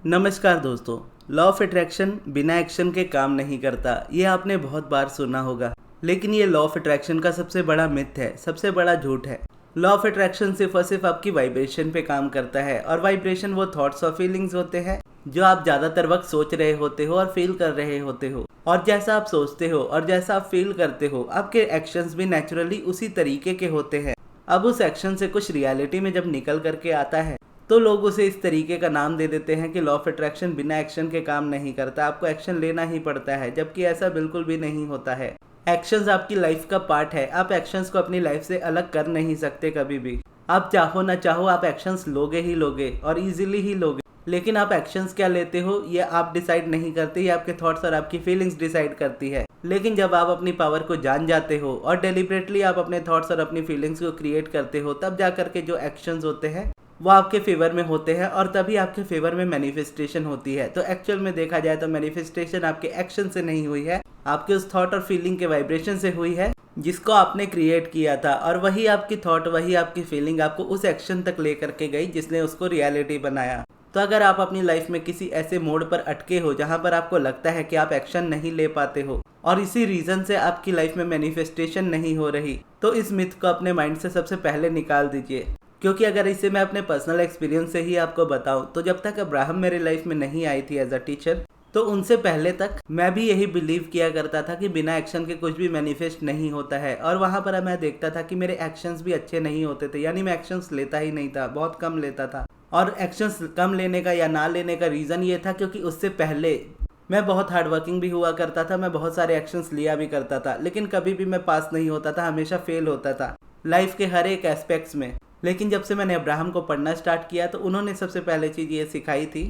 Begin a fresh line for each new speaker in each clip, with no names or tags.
नमस्कार दोस्तों। Law of attraction बिना एक्शन के काम नहीं करता, ये आपने बहुत बार सुना होगा। लेकिन ये लॉ ऑफ अट्रैक्शन का सबसे बड़ा मिथ है, सबसे बड़ा झूठ है। लॉ ऑफ अट्रैक्शन सिर्फ और सिर्फ आपकी वाइब्रेशन पे काम करता है, और वाइब्रेशन वो थॉट्स और फीलिंग्स होते हैं जो आप ज़्यादातर वक्त सोच रहे होते हो और फील कर रहे होते हो। और जैसा आप सोचते हो और जैसा आप फील करते हो, आपके एक्शंस भी नेचुरली उसी तरीके के होते हैं। अब उस एक्शन से कुछ रियलिटी में जब निकल करके आता है तो लोग उसे इस तरीके का नाम दे देते हैं कि लॉ ऑफ अट्रैक्शन बिना एक्शन के काम नहीं करता, आपको एक्शन लेना ही पड़ता है। जबकि ऐसा बिल्कुल भी नहीं होता है। एक्शंस आपकी लाइफ का पार्ट है। आप एक्शंस को अपनी लाइफ से अलग कर नहीं सकते कभी भी। आप चाहो ना चाहो आप एक्शंस लोगे ही लोगे, और इजीली ही लोगे। लेकिन आप एक्शंस क्या लेते हो ये आप डिसाइड नहीं करते, ये आपके थॉट्स और आपकी फीलिंग्स डिसाइड करती है। लेकिन जब आप अपनी पावर को जान जाते हो और डेलिबरेटली आप अपने थॉट्स और अपनी फीलिंग्स को क्रिएट करते हो, तब जा करके जो एक्शंस होते हैं वो आपके फेवर में होते हैं, और तभी आपके फेवर में मैनिफेस्टेशन होती है। तो एक्चुअल में देखा जाए तो मैनिफेस्टेशन आपके एक्शन से नहीं हुई है, आपके उस थॉट और फीलिंग के वाइब्रेशन से हुई है जिसको आपने क्रिएट किया था। और वही आपकी थॉट, वही आपकी फीलिंग आपको उस एक्शन तक लेकर के गई जिसने उसको रियलिटी बनाया। तो अगर आप अपनी लाइफ में किसी ऐसे मोड़ पर अटके हो जहां पर आपको लगता है कि आप एक्शन नहीं ले पाते हो और इसी रीजन से आपकी लाइफ में मैनिफेस्टेशन नहीं हो रही, तो इस मिथ को अपने माइंड से सबसे पहले निकाल दीजिए। क्योंकि अगर इसे मैं अपने पर्सनल एक्सपीरियंस से ही आपको बताऊं, तो जब तक अब्राहम मेरे लाइफ में नहीं आई थी एज अ टीचर, तो उनसे पहले तक मैं भी यही बिलीव किया करता था कि बिना एक्शन के कुछ भी मैनिफेस्ट नहीं होता है। और वहाँ पर मैं देखता था कि मेरे एक्शंस भी अच्छे नहीं होते थे, यानी मैं एक्शंस लेता ही नहीं था, बहुत कम लेता था। और एक्शंस कम लेने का या ना लेने का रीज़न ये था क्योंकि उससे पहले मैं बहुत हार्ड वर्किंग भी हुआ करता था, मैं बहुत सारे एक्शंस लिया भी करता था, लेकिन कभी भी मैं पास नहीं होता था, हमेशा फेल होता था लाइफ के हर एक एस्पेक्ट्स में। लेकिन जब से मैंने अब्राहम को पढ़ना स्टार्ट किया तो उन्होंने सबसे पहले चीज़ ये सिखाई थी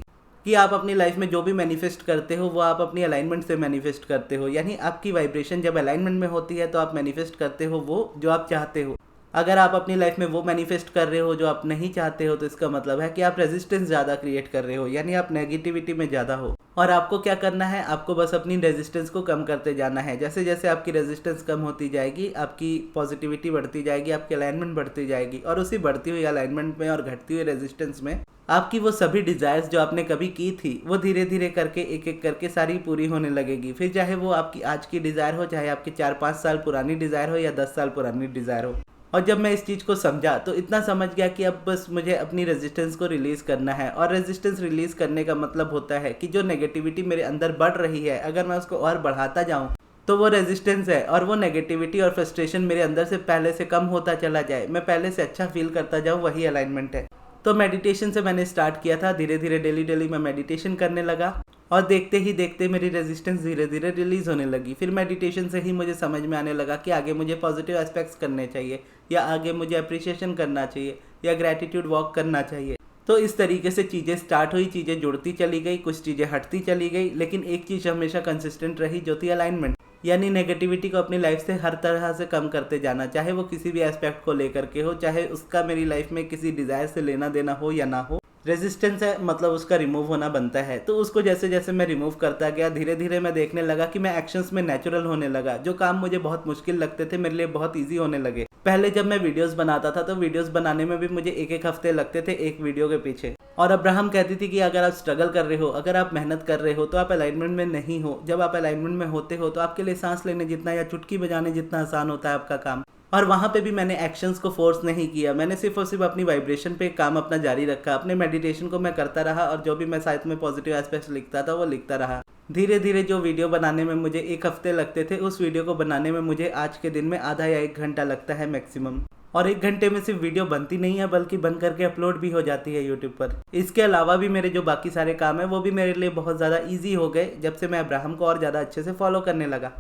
कि आप अपनी लाइफ में जो भी मैनिफेस्ट करते हो वो आप अपनी अलाइनमेंट से मैनिफेस्ट करते हो। यानी आपकी वाइब्रेशन जब अलाइनमेंट में होती है तो आप मैनिफेस्ट करते हो वो जो आप चाहते हो। अगर आप अपनी लाइफ में वो मैनिफेस्ट कर रहे हो जो आप नहीं चाहते हो, तो इसका मतलब है कि आप रेजिस्टेंस ज़्यादा क्रिएट कर रहे हो, यानी आप नेगेटिविटी में ज़्यादा हो। और आपको क्या करना है, आपको बस अपनी रेजिस्टेंस को कम करते जाना है। जैसे जैसे आपकी रेजिस्टेंस कम होती जाएगी, आपकी पॉजिटिविटी बढ़ती जाएगी, आपकी अलाइनमेंट बढ़ती जाएगी, और उसी बढ़ती हुई अलाइनमेंट में और घटती हुई रेजिस्टेंस में आपकी वो सभी डिज़ायर्स जो आपने कभी की थी वो धीरे धीरे करके एक एक करके सारी पूरी होने लगेगी। फिर चाहे वो आपकी आज की डिज़ायर हो, चाहे आपकी 4-5 साल पुरानी डिज़ायर हो या 10 साल पुरानी डिज़ायर हो। और जब मैं इस चीज़ को समझा तो इतना समझ गया कि अब बस मुझे अपनी रेजिस्टेंस को रिलीज़ करना है। और रेजिस्टेंस रिलीज़ करने का मतलब होता है कि जो नेगेटिविटी मेरे अंदर बढ़ रही है, अगर मैं उसको और बढ़ाता जाऊं तो वो रेजिस्टेंस है, और वो नेगेटिविटी और फ्रस्ट्रेशन मेरे अंदर से पहले से कम होता चला जाए, मैं पहले से अच्छा फील करता जाऊँ, वही अलाइनमेंट है। तो मेडिटेशन से मैंने स्टार्ट किया था, धीरे धीरे डेली मैं मेडिटेशन करने लगा, और देखते ही देखते मेरी रेजिस्टेंस धीरे धीरे रिलीज़ होने लगी। फिर मेडिटेशन से ही मुझे समझ में आने लगा कि आगे मुझे पॉजिटिव एस्पेक्ट्स करने चाहिए, या आगे मुझे अप्रिसिएशन करना चाहिए, या ग्रैटिट्यूड वॉक करना चाहिए। तो इस तरीके से चीज़ें स्टार्ट हुई, चीज़ें जुड़ती चली गई, कुछ चीज़ें हटती चली गई, लेकिन एक चीज़ हमेशा कंसिस्टेंट रही जो थी अलाइनमेंट। यानी नेगेटिविटी को अपनी लाइफ से हर तरह से कम करते जाना, चाहे वो किसी भी एस्पेक्ट को लेकर के हो, चाहे उसका मेरी लाइफ में किसी डिज़ायर से लेना देना हो या ना हो। रेजिस्टेंस है मतलब उसका रिमूव होना बनता है। तो उसको जैसे जैसे मैं रिमूव करता गया, धीरे धीरे मैं देखने लगा कि मैं एक्शंस में नेचुरल होने लगा। जो काम मुझे बहुत मुश्किल लगते थे मेरे लिए बहुत ईजी होने लगे। पहले जब मैं वीडियोस बनाता था तो वीडियोस बनाने में भी मुझे एक एक हफ्ते लगते थे एक वीडियो के पीछे। और अब्राहम कहती थी कि अगर आप स्ट्रगल कर रहे हो, अगर आप मेहनत कर रहे हो, तो आप अलाइनमेंट में नहीं हो। जब आप अलाइनमेंट में होते हो तो आपके लिए सांस लेने जितना या चुटकी बजाने जितना आसान होता है आपका काम। और वहाँ पे भी मैंने एक्शंस को फोर्स नहीं किया, मैंने सिर्फ और सिर्फ अपनी वाइब्रेशन पे काम अपना जारी रखा। अपने मेडिटेशन को मैं करता रहा, और जो भी मैं साथ में पॉजिटिव एस्पेक्ट्स लिखता था वो लिखता रहा। धीरे धीरे जो वीडियो बनाने में मुझे 1 हफ्ते लगते थे, उस वीडियो को बनाने में मुझे आज के दिन में आधा या 1 घंटा लगता है मैक्सिमम। और 1 घंटे में सिर्फ वीडियो बनती नहीं है, बल्कि बन करके अपलोड भी हो जाती है यूट्यूब पर। इसके अलावा भी मेरे जो बाकी सारे काम है वो भी मेरे लिए बहुत ज़्यादा ईजी हो गए जब से मैं अब्राहम को और ज़्यादा अच्छे से फॉलो करने लगा।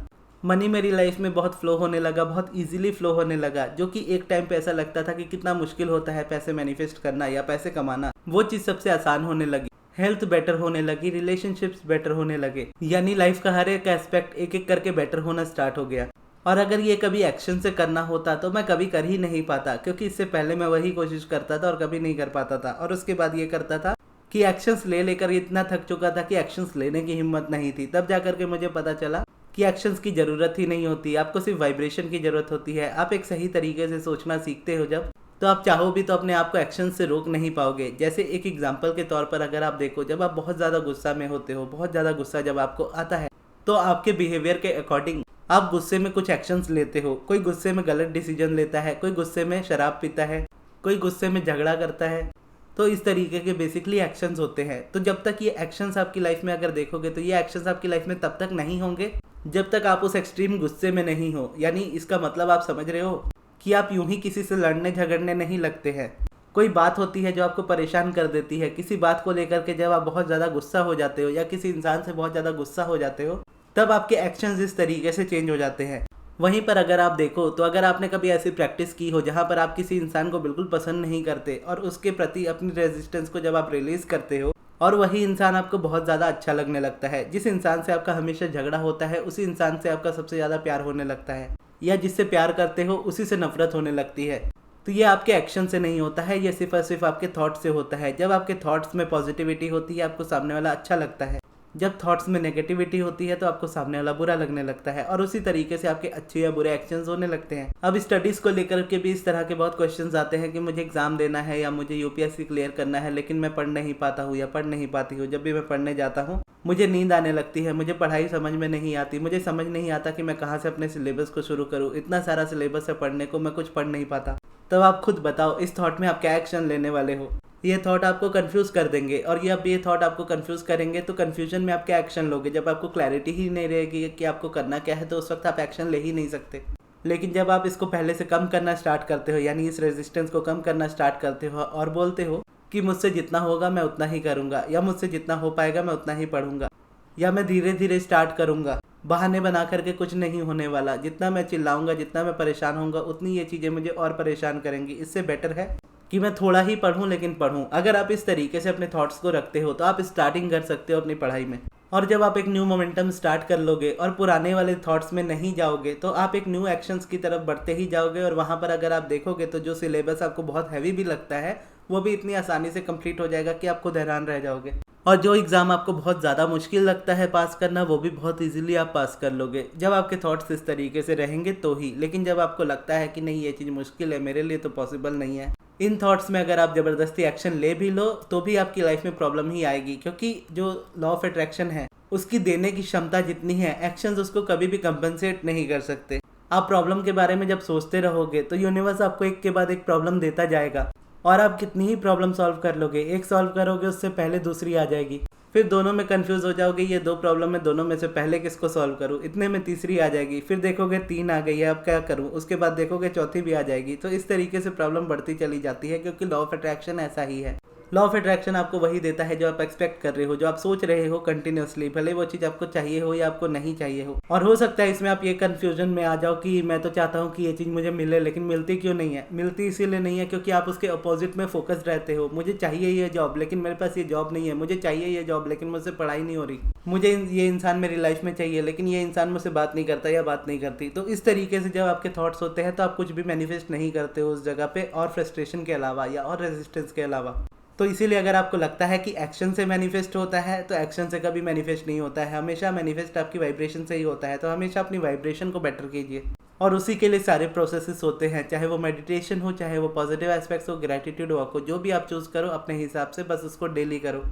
मनी मेरी लाइफ में बहुत फ्लो होने लगा, बहुत इजीली फ्लो होने लगा, जो कि एक टाइम पे ऐसा लगता था कि कितना मुश्किल होता है पैसे मैनिफेस्ट करना या पैसे कमाना, वो चीज़ सबसे आसान होने लगी। हेल्थ बेटर होने लगी, रिलेशनशिप्स बेटर होने लगे, यानी लाइफ का हर एक एस्पेक्ट एक एक करके बेटर होना स्टार्ट हो गया। और अगर ये कभी एक्शन से करना होता तो मैं कभी कर ही नहीं पाता, क्योंकि इससे पहले मैं वही कोशिश करता था और कभी नहीं कर पाता था। और उसके बाद ये करता था कि एक्शंस ले लेकर इतना थक चुका था कि एक्शंस लेने की हिम्मत नहीं थी। तब जाकर के मुझे पता चला कि एक्शंस की ज़रूरत ही नहीं होती, आपको सिर्फ वाइब्रेशन की ज़रूरत होती है। आप एक सही तरीके से सोचना सीखते हो जब, तो आप चाहो भी तो अपने आप को एक्शन से रोक नहीं पाओगे। जैसे एक एग्जांपल के तौर पर अगर आप देखो, जब आप बहुत ज़्यादा गुस्सा में होते हो, बहुत ज़्यादा गुस्सा जब आपको आता है, तो आपके बिहेवियर के अकॉर्डिंग आप गुस्से में कुछ एक्शंस लेते हो। कोई गुस्से में गलत डिसीजन लेता है, कोई गुस्से में शराब पीता है, कोई गुस्से में झगड़ा करता है। तो इस तरीके के बेसिकली एक्शंस होते हैं। तो जब तक ये एक्शंस आपकी लाइफ में अगर देखोगे तो ये एक्शंस आपकी लाइफ में तब तक नहीं होंगे जब तक आप उस एक्सट्रीम गुस्से में नहीं हो। यानी इसका मतलब आप समझ रहे हो कि आप यूं ही किसी से लड़ने झगड़ने नहीं लगते हैं। कोई बात होती है जो आपको परेशान कर देती है, किसी बात को लेकर के जब आप बहुत ज़्यादा गुस्सा हो जाते हो या किसी इंसान से बहुत ज़्यादा गुस्सा हो जाते हो, तब आपके एक्शंस इस तरीके से चेंज हो जाते हैं। वहीं पर अगर आप देखो तो अगर आपने कभी ऐसी प्रैक्टिस की हो जहाँ पर आप किसी इंसान को बिल्कुल पसंद नहीं करते और उसके प्रति अपनी रेजिस्टेंस को जब आप रिलीज़ करते हो और वही इंसान आपको बहुत ज़्यादा अच्छा लगने लगता है, जिस इंसान से आपका हमेशा झगड़ा होता है उसी इंसान से आपका सबसे ज़्यादा प्यार होने लगता है, या जिससे प्यार करते हो उसी से नफरत होने लगती है, तो ये आपके एक्शन से नहीं होता है, ये सिर्फ और सिर्फ आपके थॉट से होता है। जब आपके थॉट्स में पॉजिटिविटी होती है आपको सामने वाला अच्छा लगता है, जब थॉट्स में नेगेटिविटी होती है तो आपको सामने वाला बुरा लगने लगता है, और उसी तरीके से आपके अच्छे या बुरे एक्शंस होने लगते हैं। अब स्टडीज़ को लेकर के भी इस तरह के बहुत क्वेश्चंस आते हैं कि मुझे एग्जाम देना है या मुझे यूपीएससी क्लियर करना है, लेकिन मैं पढ़ नहीं पाता हूँ या पढ़ नहीं पाती हूँ। जब भी मैं पढ़ने जाता हूँ मुझे नींद आने लगती है, मुझे पढ़ाई समझ में नहीं आती, मुझे समझ नहीं आता कि मैं कहाँ से अपने सिलेबस को शुरू करूँ, इतना सारा सिलेबस है पढ़ने को, मैं कुछ पढ़ नहीं पाता। तब आप खुद बताओ इस थॉट में आप क्या एक्शन लेने वाले हो। ये थॉट आपको कंफ्यूज कर देंगे, और ये थॉट आपको कंफ्यूज करेंगे तो कंफ्यूजन में आप क्या एक्शन लोगे। जब आपको क्लैरिटी ही नहीं रहेगी कि आपको करना क्या है तो उस वक्त आप एक्शन ले ही नहीं सकते। लेकिन जब आप इसको पहले से कम करना स्टार्ट करते हो, यानी इस रेजिस्टेंस को कम करना स्टार्ट करते हो और बोलते हो कि मुझसे जितना होगा मैं उतना ही करूँगा, या मुझसे जितना हो पाएगा मैं उतना ही पढ़ूंगा, या मैं धीरे धीरे स्टार्ट करूँगा, बहाने बना करके कुछ नहीं होने वाला, जितना मैं चिल्लाऊंगा जितना मैं परेशान होऊंगा उतनी ये चीज़ें मुझे और परेशान करेंगी, इससे बेटर है कि मैं थोड़ा ही पढ़ूं लेकिन पढ़ूं। अगर आप इस तरीके से अपने थॉट्स को रखते हो तो आप स्टार्टिंग कर सकते हो अपनी पढ़ाई में, और जब आप एक न्यू मोमेंटम स्टार्ट कर लोगे और पुराने वाले थॉट्स में नहीं जाओगे तो आप एक न्यू एक्शंस की तरफ बढ़ते ही जाओगे, और वहाँ पर अगर आप देखोगे तो जो सिलेबस आपको बहुत हैवी भी लगता है वो भी इतनी आसानी से कंप्लीट हो जाएगा कि आप खुद हैरान रह जाओगे, और जो एग्ज़ाम आपको बहुत ज़्यादा मुश्किल लगता है पास करना वो भी बहुत इजीली आप पास कर लोगे जब आपके थॉट्स इस तरीके से रहेंगे तो ही। लेकिन जब आपको लगता है कि नहीं ये चीज़ मुश्किल है, मेरे लिए तो पॉसिबल नहीं है, इन थॉट्स में अगर आप ज़बरदस्ती एक्शन ले भी लो तो भी आपकी लाइफ में प्रॉब्लम ही आएगी, क्योंकि जो लॉ ऑफ अट्रैक्शन है उसकी देने की क्षमता जितनी है एक्शंस उसको कभी भी कंपनसेट नहीं कर सकते। आप प्रॉब्लम के बारे में जब सोचते रहोगे तो यूनिवर्स आपको एक के बाद एक प्रॉब्लम देता जाएगा, और आप कितनी ही प्रॉब्लम सॉल्व कर लोगे, एक सॉल्व करोगे उससे पहले दूसरी आ जाएगी, फिर दोनों में कंफ्यूज हो जाओगे, ये दो प्रॉब्लम है दोनों में से पहले किसको सॉल्व करूँ, इतने में तीसरी आ जाएगी, फिर देखोगे 3 आ गई है अब क्या करूँ, उसके बाद देखोगे चौथी भी आ जाएगी। तो इस तरीके से प्रॉब्लम बढ़ती चली जाती है, क्योंकि लॉ ऑफ अट्रैक्शन ऐसा ही है। लॉ ऑफ अट्रैक्शन आपको वही देता है जो आप एक्सपेक्ट कर रहे हो, जो आप सोच रहे हो कंटिन्यूसली, भले वो चीज़ आपको चाहिए हो या आपको नहीं चाहिए हो। और हो सकता है इसमें आप ये कंफ्यूजन में आ जाओ कि मैं तो चाहता हूँ कि ये चीज़ मुझे मिले, लेकिन मिलती क्यों नहीं है। मिलती इसीलिए नहीं है क्योंकि आप उसके अपोजिट में फोकस रहते हो। मुझे चाहिए ये जॉब लेकिन मेरे पास ये जॉब नहीं है, मुझे चाहिए ये जॉब लेकिन मुझसे पढ़ाई नहीं हो रही, मुझे ये इंसान मेरी लाइफ में चाहिए लेकिन ये इंसान मुझसे बात नहीं करता या बात नहीं करती। तो इस तरीके से जब आपके थॉट्स होते हैं तो आप कुछ भी मैनिफेस्ट नहीं करते हो उस जगह पे, और फ्रस्ट्रेशन के अलावा या और रेजिस्टेंस के अलावा। तो इसीलिए अगर आपको लगता है कि एक्शन से मैनिफेस्ट होता है तो एक्शन से कभी मैनिफेस्ट नहीं होता है, हमेशा मैनिफेस्ट आपकी वाइब्रेशन से ही होता है। तो हमेशा अपनी वाइब्रेशन को बेटर कीजिए, और उसी के लिए सारे प्रोसेसेस होते हैं, चाहे वो मेडिटेशन हो, चाहे वो पॉजिटिव एस्पेक्ट्स हो, ग्रैटिट्यूड वर्क हो, जो भी आप चूज़ करो अपने हिसाब से, बस उसको डेली करो।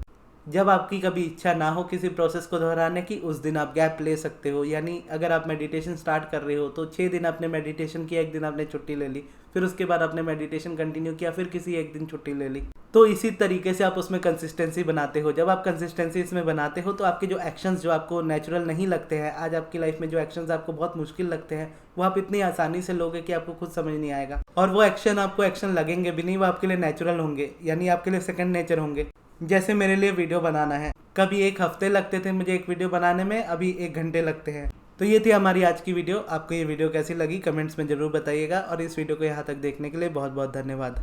जब आपकी कभी इच्छा ना हो किसी प्रोसेस को दोहराने की, उस दिन आप गैप ले सकते हो। यानी अगर आप मेडिटेशन स्टार्ट कर रहे हो तो 6 दिन आपने मेडिटेशन किया, एक दिन आपने छुट्टी ले ली, फिर उसके बाद आपने मेडिटेशन कंटिन्यू किया, फिर किसी एक दिन छुट्टी ले ली। तो इसी तरीके से आप उसमें कंसिस्टेंसी बनाते हो। जब आप कंसिस्टेंसी इसमें बनाते हो तो आपके जो एक्शंस जो आपको नेचुरल नहीं लगते हैं, आज आपकी लाइफ में जो एक्शंस आपको बहुत मुश्किल लगते हैं, वो आप इतनी आसानी से लोगे कि आपको खुद समझ नहीं आएगा। और वो एक्शन आपको एक्शन लगेंगे भी नहीं, वो आपके लिए नेचुरल होंगे, यानी आपके लिए सेकंड नेचर होंगे। जैसे मेरे लिए वीडियो बनाना है, कभी 1 हफ्ते लगते थे मुझे एक वीडियो बनाने में, अभी 1 घंटे लगते हैं। तो ये थी हमारी आज की वीडियो। आपको ये वीडियो कैसी लगी कमेंट्स में ज़रूर बताइएगा, और इस वीडियो को यहाँ तक देखने के लिए बहुत बहुत धन्यवाद।